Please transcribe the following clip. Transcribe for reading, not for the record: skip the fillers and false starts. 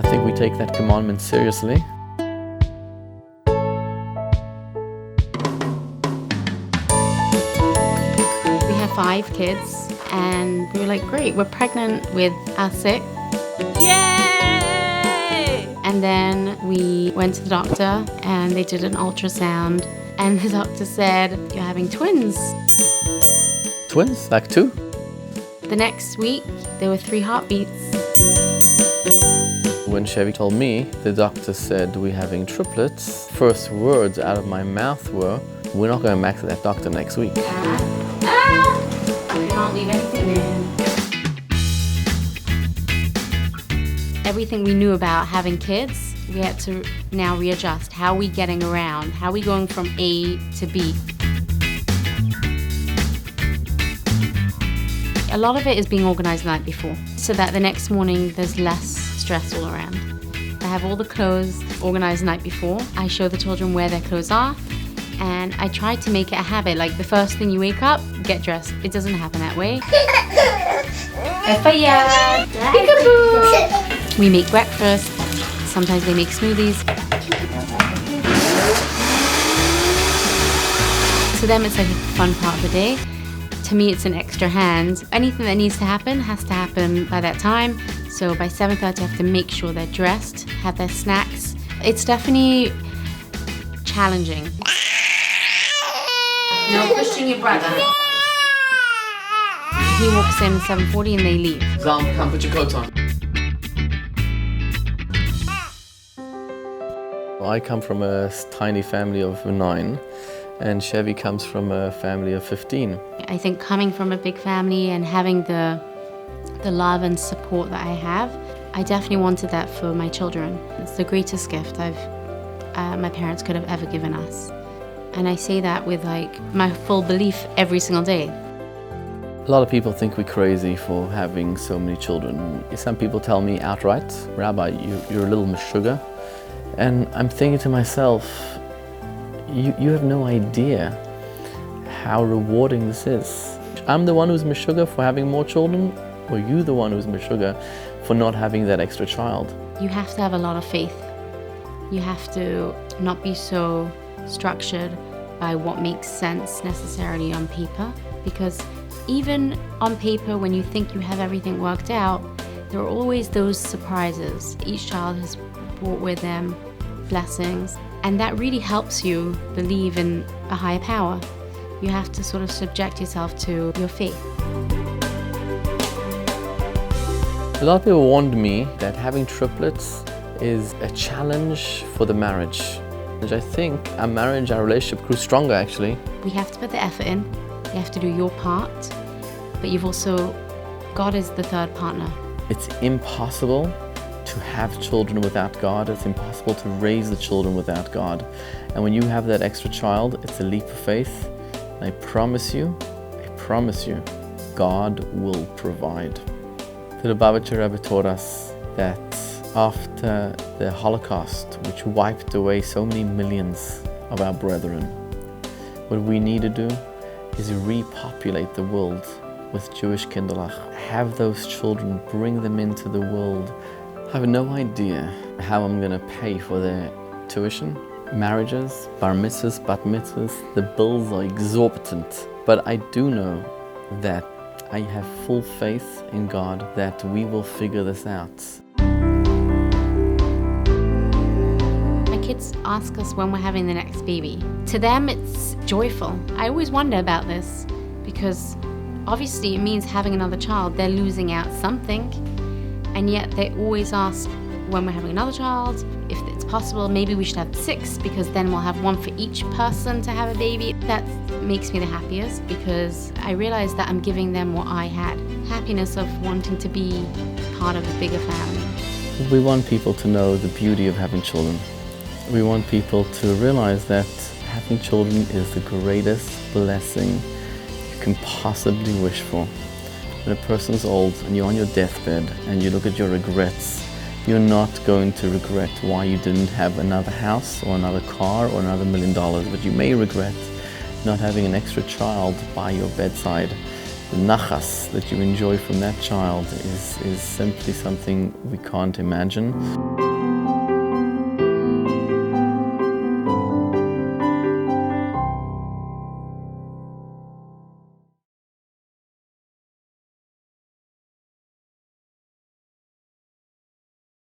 think we take that commandment seriously. We have 5 kids, and we were like, great, we're pregnant with our 6th. Yay! And then we went to the doctor, and they did an ultrasound, and the doctor said, you're having twins. Twins, like 2. The next week, there were 3 heartbeats. When Chevy told me, the doctor said we're having triplets. First words out of my mouth were, we're not going back to that doctor next week. We can't leave anything in. Everything we knew about having kids, we had to now readjust. How are we getting around? How are we going from A to B? A lot of it is being organized the night before, so that the next morning there's less stress all around. I have all the clothes organized the night before. I show the children where their clothes are, and I try to make it a habit. Like the first thing you wake up, get dressed. It doesn't happen that way. We make breakfast. Sometimes they make smoothies. To them, it's like a fun part of the day. To me, it's an extra hand. Anything that needs to happen has to happen by that time. So by 7:30, I have to make sure they're dressed, have their snacks. It's definitely challenging. No pushing your brother. He walks in 7:40 and they leave. Zalm, come put your coat on. I come from a tiny family of 9, and Chevy comes from a family of 15. I think coming from a big family and having the love and support that I have, I definitely wanted that for my children. It's the greatest gift my parents could have ever given us. And I say that with like my full belief every single day. A lot of people think we're crazy for having so many children. Some people tell me outright, Rabbi, you're a little meshuggah. And I'm thinking to myself, you have no idea how rewarding this is. I'm the one who's meshuggah for having more children, or you the one who's meshuggah for not having that extra child? You have to have a lot of faith. You have to not be so structured by what makes sense necessarily on paper, because even on paper, when you think you have everything worked out, there are always those surprises. Each child has brought with them blessings, and that really helps you believe in a higher power. You have to sort of subject yourself to your faith. A lot of people warned me that having triplets is a challenge for the marriage. And I think our marriage, our relationship grew stronger actually. We have to put the effort in. You have to do your part, but God is the third partner. It's impossible to have children without God. It's impossible to raise the children without God. And when you have that extra child, it's a leap of faith. And I promise you, God will provide. The Lubavitcher Rebbe taught us that after the Holocaust, which wiped away so many millions of our brethren, what we need to do is repopulate the world with Jewish kinderlach. Have those children, bring them into the world. I have no idea how I'm going to pay for their tuition, marriages, bar mitzvahs, bat mitzvahs. The bills are exorbitant. But I do know that I have full faith in God that we will figure this out. My kids ask us when we're having the next baby. To them, it's joyful. I always wonder about this because obviously it means having another child. They're losing out something. And yet they always ask when we're having another child, if it's possible, maybe we should have 6 because then we'll have one for each person to have a baby. That makes me the happiest because I realize that I'm giving them what I had. Happiness of wanting to be part of a bigger family. We want people to know the beauty of having children. We want people to realize that having children is the greatest blessing you can possibly wish for. When a person's old and you're on your deathbed and you look at your regrets, you're not going to regret why you didn't have another house or another car or another $1 million, but you may regret not having an extra child by your bedside the nachas that you enjoy from that child is simply something we can't imagine.